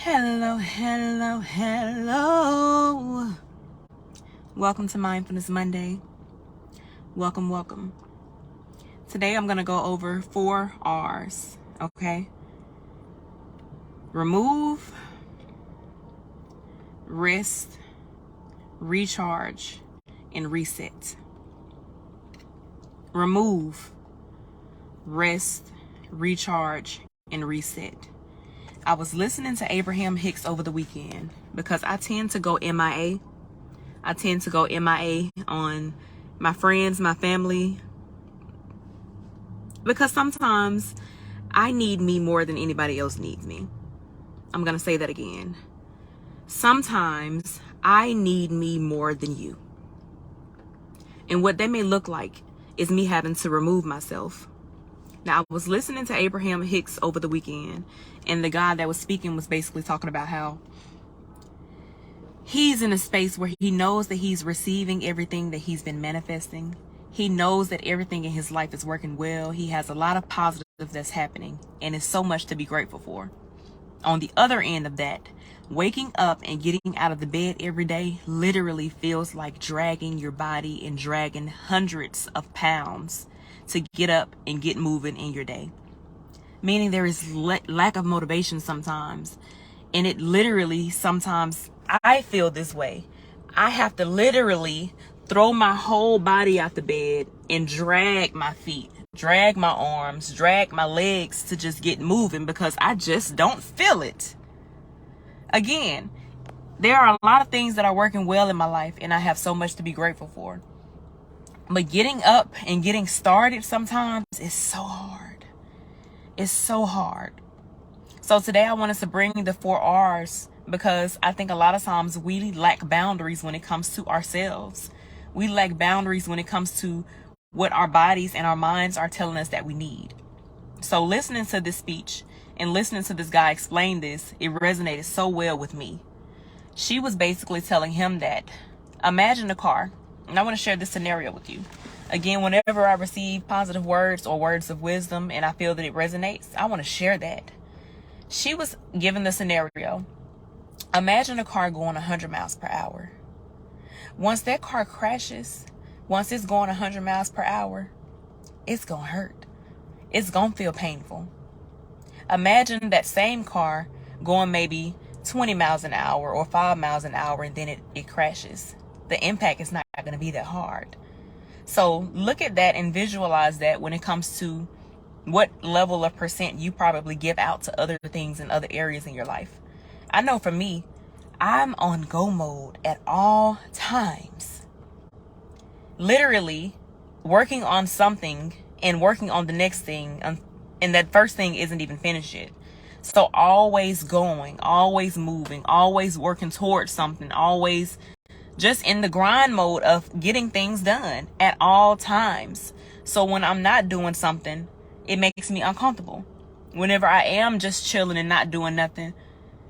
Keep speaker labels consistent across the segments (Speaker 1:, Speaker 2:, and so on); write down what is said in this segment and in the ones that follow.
Speaker 1: Hello, hello, hello. Welcome to Mindfulness Monday. Welcome, welcome. Today I'm going to go over 4 R's, okay? Remove, rest, recharge, and reset. Remove, rest, recharge, and reset. I was listening to Abraham Hicks over the weekend because I tend to go MIA. I tend to go MIA on my friends, my family, because sometimes I need me more than anybody else needs me. I'm going to say that again. Sometimes I need me more than you. And what that may look like is me having to remove myself. Now, I was listening to Abraham Hicks over the weekend, and the guy that was speaking was basically talking about how he's in a space where he knows that he's receiving everything that he's been manifesting. He knows that everything in his life is working well. He has a lot of positive that's happening, and it's so much to be grateful for. On the other end of that, waking up and getting out of the bed every day literally feels like dragging your body and dragging hundreds of pounds to get up and get moving in your day. Meaning there is lack of motivation sometimes. And it literally, sometimes I feel this way. I have to literally throw my whole body out the bed and drag my feet, drag my arms, drag my legs to just get moving because I just don't feel it. Again, there are a lot of things that are working well in my life, and I have so much to be grateful for. But getting up and getting started sometimes is so hard. It's so hard. So today I want us to bring the 4 R's because I think a lot of times we lack boundaries when it comes to ourselves. We lack boundaries when it comes to what our bodies and our minds are telling us that we need. So listening to this speech and listening to this guy explain this, it resonated so well with me. She was basically telling him that, imagine a car. And I want to share this scenario with you. Again, whenever I receive positive words or words of wisdom and I feel that it resonates, I want to share that. She was given the scenario. Imagine a car going 100 miles per hour. Once that car crashes, once it's going 100 miles per hour, it's going to hurt. It's going to feel painful. Imagine that same car going maybe 20 miles an hour or 5 miles an hour and then it crashes. The impact is not going to be that hard. So look at that and visualize that when it comes to what level of percent you probably give out to other things in other areas in your life. I know for me, I'm on go mode at all times. Literally working on something and working on the next thing, and that first thing isn't even finished yet. So always going, always moving, always working towards something, always just in the grind mode of getting things done at all times. So when I'm not doing something, it makes me uncomfortable. Whenever I am just chilling and not doing nothing,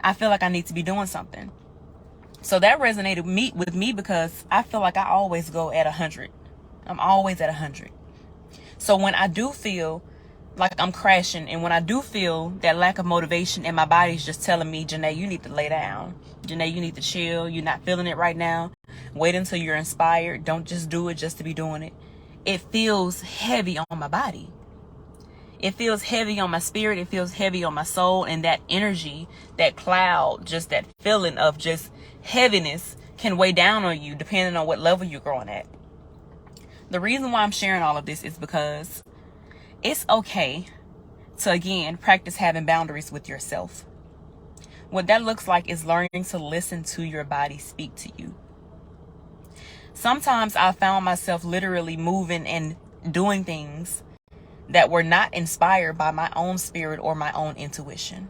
Speaker 1: I feel like I need to be doing something. So that resonated with me because I feel like I always go at 100. I'm always at 100. So when I do feel like I'm crashing, and when I do feel that lack of motivation and my body's just telling me, Janae, you need to lay down. Janae, you need to chill. You're not feeling it right now. Wait until you're inspired. Don't just do it just to be doing it. It feels heavy on my body. It feels heavy on my spirit. It feels heavy on my soul. And that energy, that cloud, just that feeling of just heaviness can weigh down on you depending on what level you're growing at. The reason why I'm sharing all of this is because it's okay to, again, practice having boundaries with yourself. What that looks like is learning to listen to your body speak to you. Sometimes I found myself literally moving and doing things that were not inspired by my own spirit or my own intuition.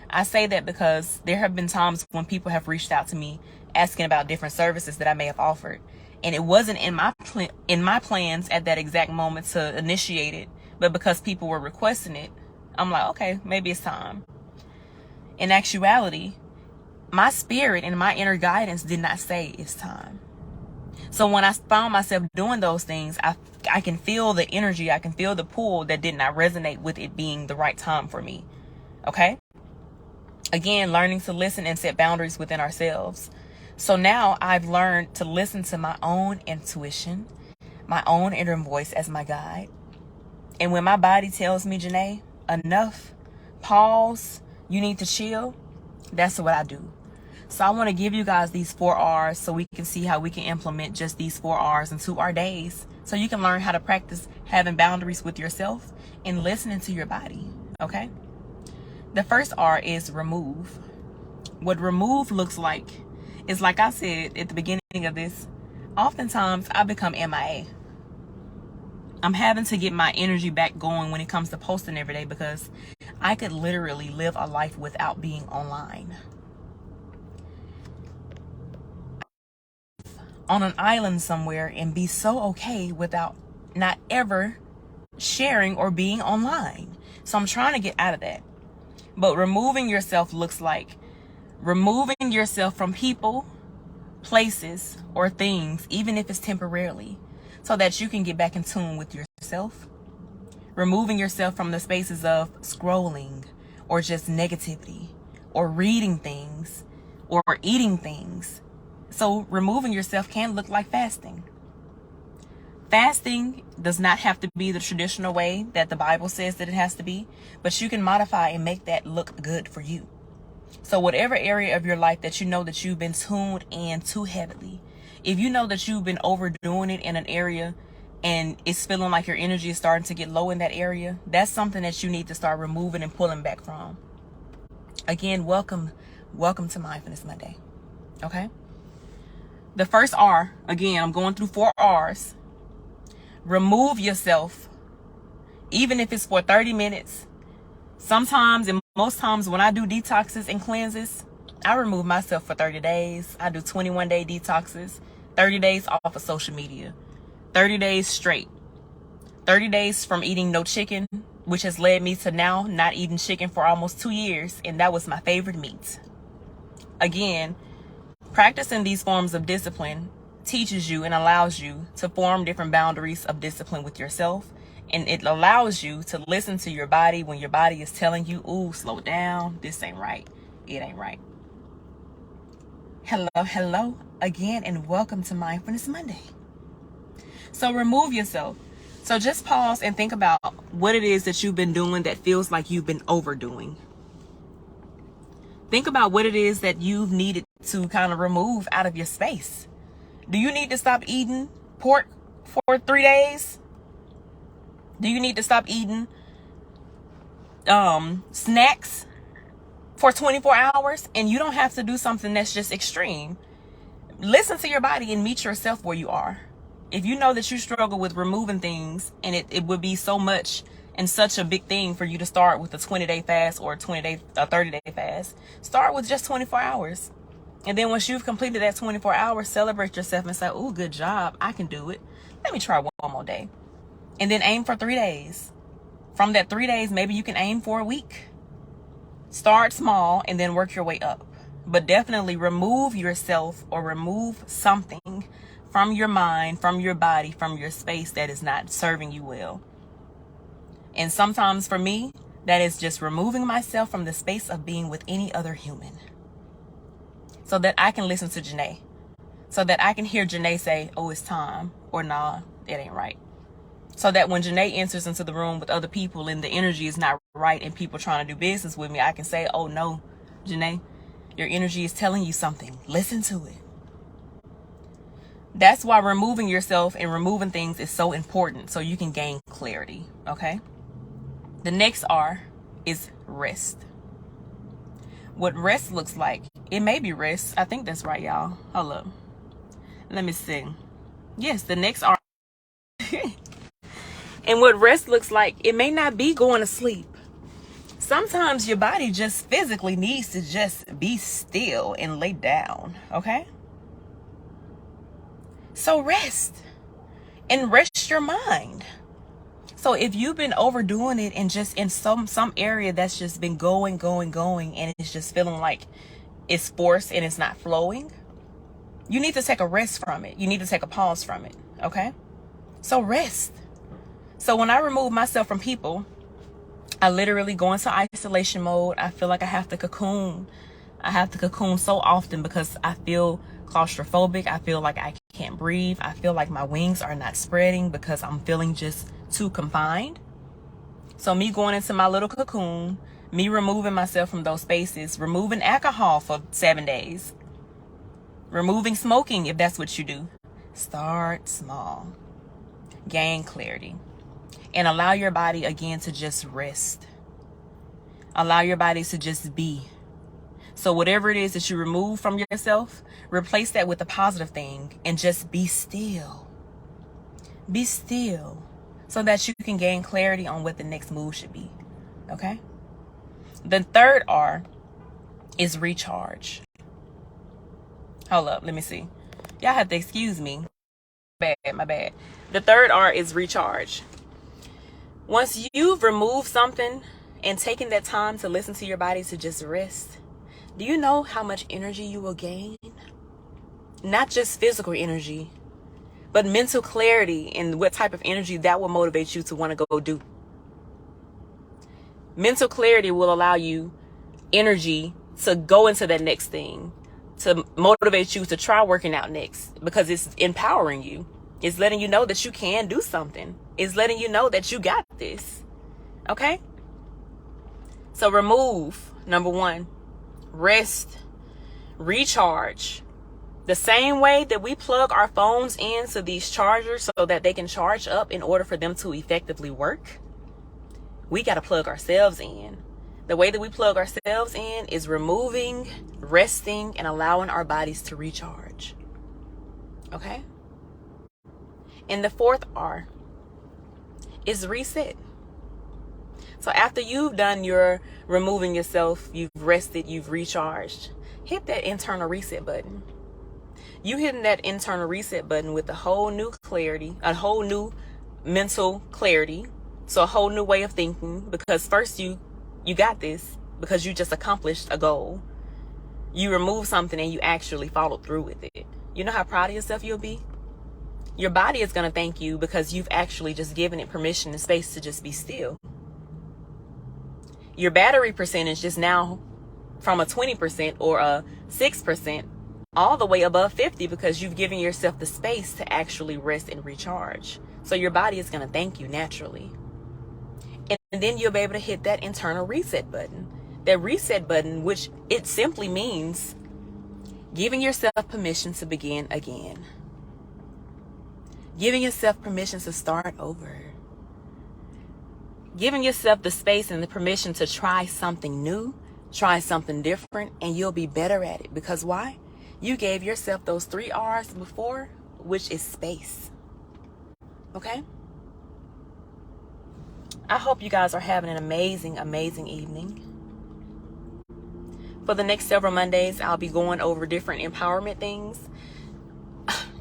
Speaker 1: I say that because there have been times when people have reached out to me asking about different services that I may have offered. And it wasn't in my plans at that exact moment to initiate it, but because people were requesting it, I'm like, okay, maybe it's time. In actuality, my spirit and my inner guidance did not say it's time. So when I found myself doing those things, I can feel the energy, I can feel the pull that did not resonate with it being the right time for me. Okay? Again, learning to listen and set boundaries within ourselves. So now I've learned to listen to my own intuition, my own inner voice as my guide. And when my body tells me, Janae, enough, pause, you need to chill, that's what I do. So I want to give you guys these 4 R's so we can see how we can implement just these 4 R's into our days. So you can learn how to practice having boundaries with yourself and listening to your body. Okay? The first R is remove. What remove looks like is, like I said at the beginning of this, oftentimes I become MIA. I'm having to get my energy back going when it comes to posting every day, because I could literally live a life without being online. On an island somewhere and be so okay without not ever sharing or being online. So I'm trying to get out of that. But removing yourself looks like removing yourself from people, places, or things, even if it's temporarily, so that you can get back in tune with yourself. Removing yourself from the spaces of scrolling or just negativity or reading things or eating things. So removing yourself can look like fasting. Fasting does not have to be the traditional way that the Bible says that it has to be, but you can modify and make that look good for you. So whatever area of your life that you know that you've been tuned in too heavily, if you know that you've been overdoing it in an area and it's feeling like your energy is starting to get low in that area, that's something that you need to start removing and pulling back from. Again, welcome to Mindfulness Monday. Okay? The first R, again, I'm going through 4 R's. Remove yourself, even if it's for 30 minutes. Sometimes, and most times when I do detoxes and cleanses, I remove myself for 30 days. I do 21-day detoxes, 30 days off of social media, 30 days straight, 30 days from eating no chicken, which has led me to now not eating chicken for almost 2 years, and that was my favorite meat. Again, practicing these forms of discipline teaches you and allows you to form different boundaries of discipline with yourself. And it allows you to listen to your body when your body is telling you, ooh, slow down. This ain't right. It ain't right. Hello again, and welcome to Mindfulness Monday. So remove yourself. So just pause and think about what it is that you've been doing that feels like you've been overdoing. Think about what it is that you've needed to kind of remove out of your space. Do you need to stop eating pork for 3 days? Do you need to stop eating snacks for 24 hours? And you don't have to do something that's just extreme. Listen to your body and meet yourself where you are. If you know that you struggle with removing things, and it would be so much and such a big thing for you to start with a 20-day fast or a 30-day fast, start with just 24 hours. And then once you've completed that 24 hours, celebrate yourself and say, oh, good job. I can do it. Let me try one more day. And then aim for 3 days. From that 3 days, maybe you can aim for a week. Start small and then work your way up. But definitely remove yourself or remove something from your mind, from your body, from your space that is not serving you well. And sometimes for me, that is just removing myself from the space of being with any other human, so that I can listen to Janae. So that I can hear Janae say, oh, it's time, or nah, it ain't right. So that when Janae enters into the room with other people and the energy is not right and people trying to do business with me, I can say, oh no, Janae, your energy is telling you something. Listen to it. That's why removing yourself and removing things is so important, so you can gain clarity, okay? The next R is rest. What rest looks like, it may be rest. I think that's right, y'all. Hold up. Let me see. Yes, the next R. And what rest looks like, it may not be going to sleep. Sometimes your body just physically needs to just be still and lay down, okay? So rest. And rest your mind. So if you've been overdoing it and just in some area that's just been going, and it's just feeling like it's forced and it's not flowing, you need to take a rest from it. You need to take a pause from it, okay? So rest. So when I remove myself from people, I literally go into isolation mode. I feel like I have to cocoon. I have to cocoon so often because I feel claustrophobic. I feel like I can't breathe. I feel like my wings are not spreading because I'm feeling just too confined. So me going into my little cocoon, me removing myself from those spaces, removing alcohol for 7 days, removing smoking if that's what you do. Start small. Gain clarity. And allow your body again to just rest. Allow your body to just be. So whatever it is that you remove from yourself, replace that with a positive thing and just be still. Be still so that you can gain clarity on what the next move should be. Okay? The third R is recharge. Hold up, let me see. Y'all have to excuse me. My bad. The third R is recharge. Once you've removed something and taken that time to listen to your body to just rest, do you know how much energy you will gain? Not just physical energy, but mental clarity and what type of energy that will motivate you to want to go do. Mental clarity will allow you energy to go into that next thing, to motivate you to try working out next, because it's empowering you. It's letting you know that you can do something. It's letting you know that you got this. Okay? So remove, number one, rest, recharge. The same way that we plug our phones into these chargers so that they can charge up in order for them to effectively work, we got to plug ourselves in. The way that we plug ourselves in is removing, resting, and allowing our bodies to recharge. Okay? And the fourth R is reset. So after you've done your removing yourself, you've rested, you've recharged, hit that internal reset button. You hitting that internal reset button with a whole new clarity, a whole new mental clarity. So a whole new way of thinking, because first you got this because you just accomplished a goal. You removed something and you actually followed through with it. You know how proud of yourself you'll be? Your body is going to thank you because you've actually just given it permission and space to just be still. Your battery percentage is now from a 20% or a 6% all the way above 50 because you've given yourself the space to actually rest and recharge. So your body is going to thank you naturally. And then you'll be able to hit that internal reset button. That reset button, which it simply means giving yourself permission to begin again. Giving yourself permission to start over. Giving yourself the space and the permission to try something new, try something different, and you'll be better at it. Because why? You gave yourself those 3 R's before, which is space. Okay? I hope you guys are having an amazing, amazing evening. For the next several Mondays, I'll be going over different empowerment things,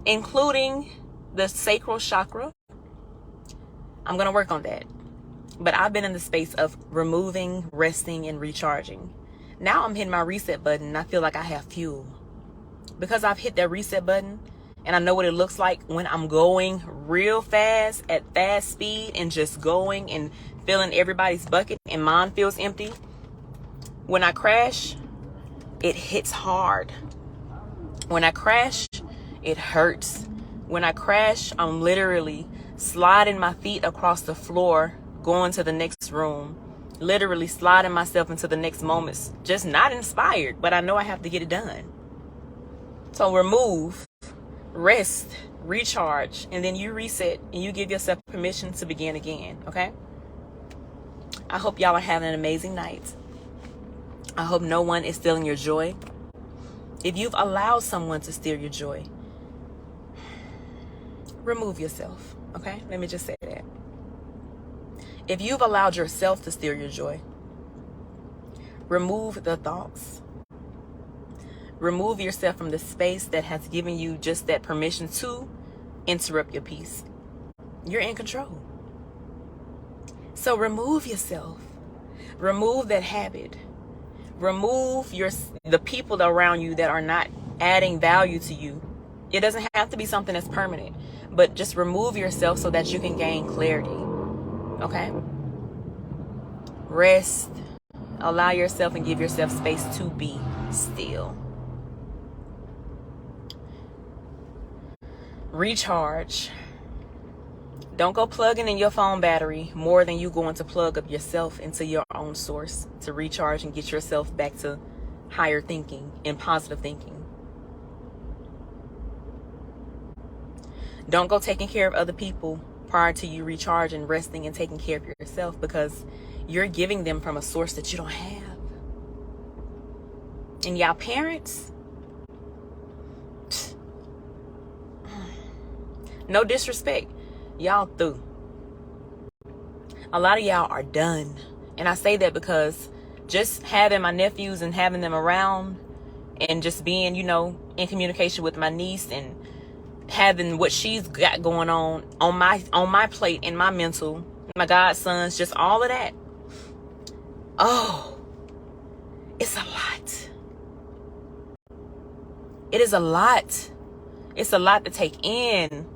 Speaker 1: including the sacral chakra. I'm going to work on that. But I've been in the space of removing, resting, and recharging. Now I'm hitting my reset button and I feel like I have fuel. Because I've hit that reset button and I know what it looks like when I'm going real fast at fast speed and just going and filling everybody's bucket and mine feels empty. When I crash, it hits hard. When I crash, it hurts. When I crash, I'm literally sliding my feet across the floor, going to the next room, literally sliding myself into the next moments, just not inspired, but I know I have to get it done. So remove, rest, recharge, and then you reset and you give yourself permission to begin again, okay? I hope y'all are having an amazing night. I hope no one is stealing your joy. If you've allowed someone to steal your joy, remove yourself, okay? Let me just say that. If you've allowed yourself to steal your joy, remove the thoughts. Remove yourself from the space that has given you just that permission to interrupt your peace. You're in control. So remove yourself. Remove that habit. Remove the people around you that are not adding value to you. It doesn't have to be something that's permanent, but just remove yourself so that you can gain clarity. Okay? Rest. Allow yourself and give yourself space to be still. Recharge. Don't go plugging in your phone battery more than you going to plug up yourself into your own source to recharge and get yourself back to higher thinking and positive thinking. Don't go taking care of other people prior to you recharging, resting, and taking care of yourself, because you're giving them from a source that you don't have. And y'all parents, no disrespect, y'all through. A lot of y'all are done. And I say that because just having my nephews and having them around and just being, in communication with my niece and having what she's got going on my plate and my mental, my godsons, just all of that. Oh, it's a lot. It is a lot. It's a lot to take in.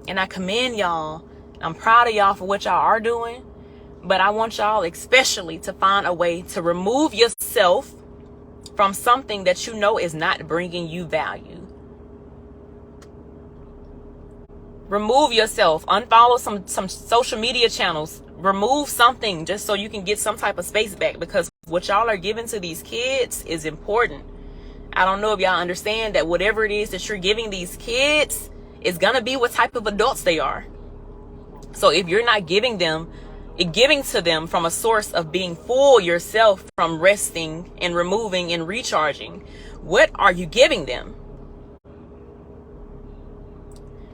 Speaker 1: And I commend y'all. I'm proud of y'all for what y'all are doing. But I want y'all especially to find a way to remove yourself from something that you know is not bringing you value. Remove yourself. Unfollow some social media channels. Remove something just so you can get some type of space back, because what y'all are giving to these kids is important. I don't know if y'all understand that whatever it is that you're giving these kids is going to be what type of adults they are. So if you're not giving to them from a source of being full yourself, from resting and removing and recharging, what are you giving them?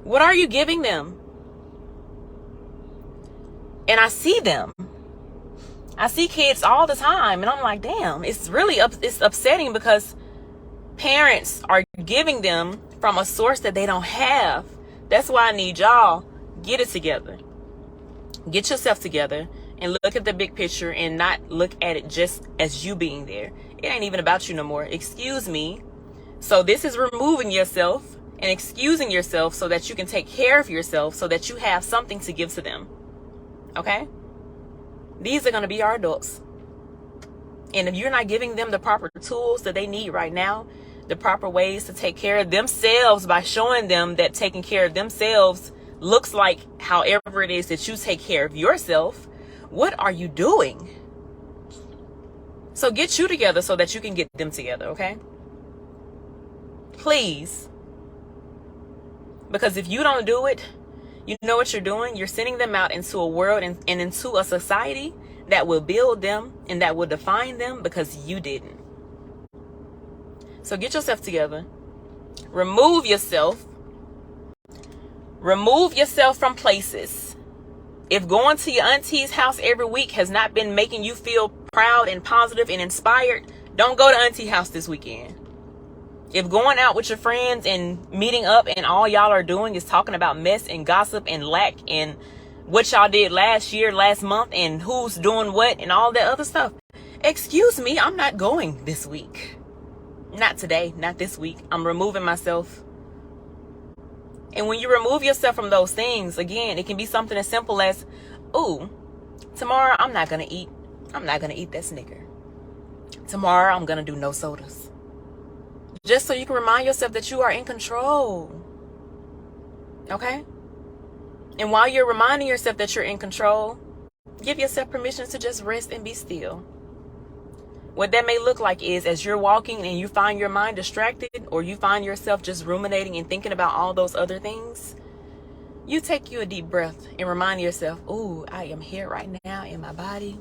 Speaker 1: What are you giving them? And I see them. I see kids all the time, and I'm like, damn, it's upsetting, because parents are giving them from a source that they don't have. That's why I need y'all, get it together. Get yourself together and look at the big picture and not look at it just as you being there. It ain't even about you no more. Excuse me. So this is removing yourself and excusing yourself so that you can take care of yourself, so that you have something to give to them. Okay? These are going to be our adults. And if you're not giving them the proper tools that they need right now, the proper ways to take care of themselves, by showing them that taking care of themselves looks like however it is that you take care of yourself, what are you doing? So get you together so that you can get them together, okay? Please. Because if you don't do it, you know what you're doing? You're sending them out into a world and into a society that will build them and that will define them, because you didn't. So get yourself together. Remove yourself. Remove yourself from places. If going to your auntie's house every week has not been making you feel proud and positive and inspired, don't go to auntie's house this weekend. If going out with your friends and meeting up and all y'all are doing is talking about mess and gossip and lack and what y'all did last year, last month, and who's doing what and all that other stuff, excuse me, I'm not going this week. Not today, not this week. I'm removing myself. And when you remove yourself from those things, again, it can be something as simple as, ooh, tomorrow I'm not going to eat that Snicker. Tomorrow I'm going to do no sodas. Just so you can remind yourself that you are in control. Okay? And while you're reminding yourself that you're in control, give yourself permission to just rest and be still. What that may look like is, as you're walking and you find your mind distracted, or you find yourself just ruminating and thinking about all those other things, you take you a deep breath and remind yourself, ooh, I am here right now in my body.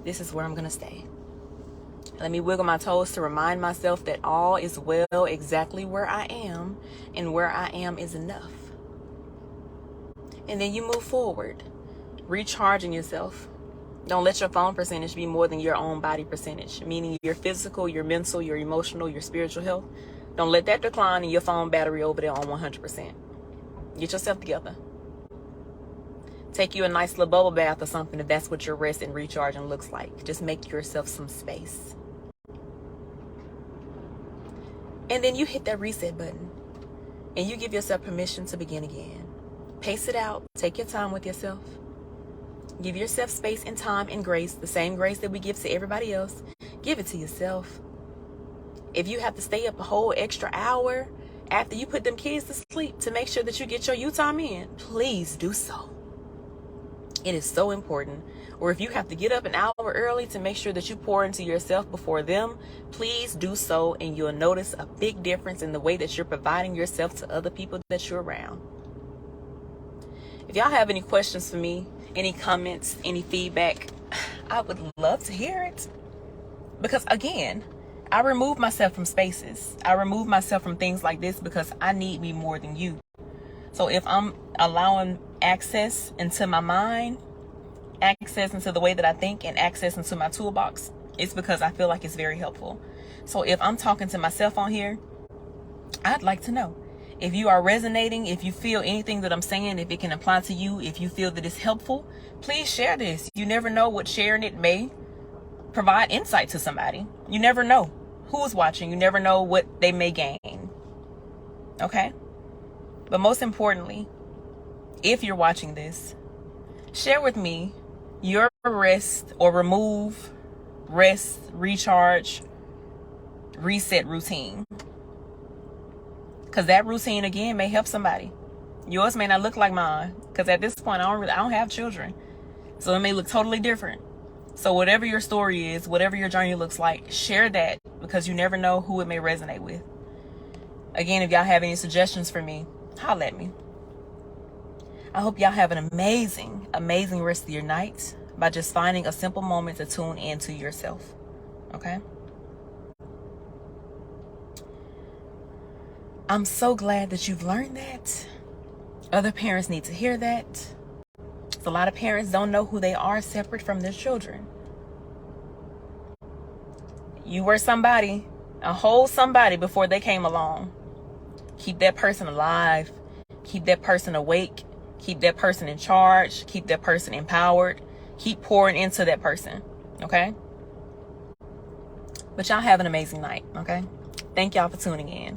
Speaker 1: This is where I'm going to stay. Let me wiggle my toes to remind myself that all is well exactly where I am, and where I am is enough. And then you move forward, recharging yourself. Don't let your phone percentage be more than your own body percentage, meaning your physical, your mental, your emotional, your spiritual health. Don't let that decline in your phone battery over there on 100%. Get yourself together. Take you a nice little bubble bath or something if that's what your rest and recharging looks like. Just make yourself some space. And then you hit that reset button and you give yourself permission to begin again. Pace it out. Take your time with yourself. Give yourself space and time and grace, the same grace that we give to everybody else. Give it to yourself. If you have to stay up a whole extra hour after you put them kids to sleep to make sure that you get your you time in, please do so. It is so important. Or if you have to get up an hour early to make sure that you pour into yourself before them, please do so, and you'll notice a big difference in the way that you're providing yourself to other people that you're around. If y'all have any questions for me, any comments, any feedback, I would love to hear it. Because again, I remove myself from spaces. I remove myself from things like this because I need me more than you. So if I'm allowing access into my mind, access into the way that I think, and access into my toolbox, it's because I feel like it's very helpful. So if I'm talking to myself on here, I'd like to know. If you are resonating, if you feel anything that I'm saying, if it can apply to you, if you feel that it's helpful, please share this. You never know what sharing it may provide insight to somebody. You never know who's watching. You never know what they may gain. Okay? But most importantly, if you're watching this, share with me your rest or remove, rest, recharge, reset routine. Because that routine, again, may help somebody. Yours may not look like mine. Because at this point, I don't have children. So it may look totally different. So whatever your story is, whatever your journey looks like, share that. Because you never know who it may resonate with. Again, if y'all have any suggestions for me, holla at me. I hope y'all have an amazing, amazing rest of your night by just finding a simple moment to tune into yourself. Okay? I'm so glad that you've learned that. Other parents need to hear that. A lot of parents don't know who they are separate from their children. You were somebody, a whole somebody before they came along. Keep that person alive. Keep that person awake. Keep that person in charge. Keep that person empowered. Keep pouring into that person. Okay? But y'all have an amazing night. Okay? Thank y'all for tuning in.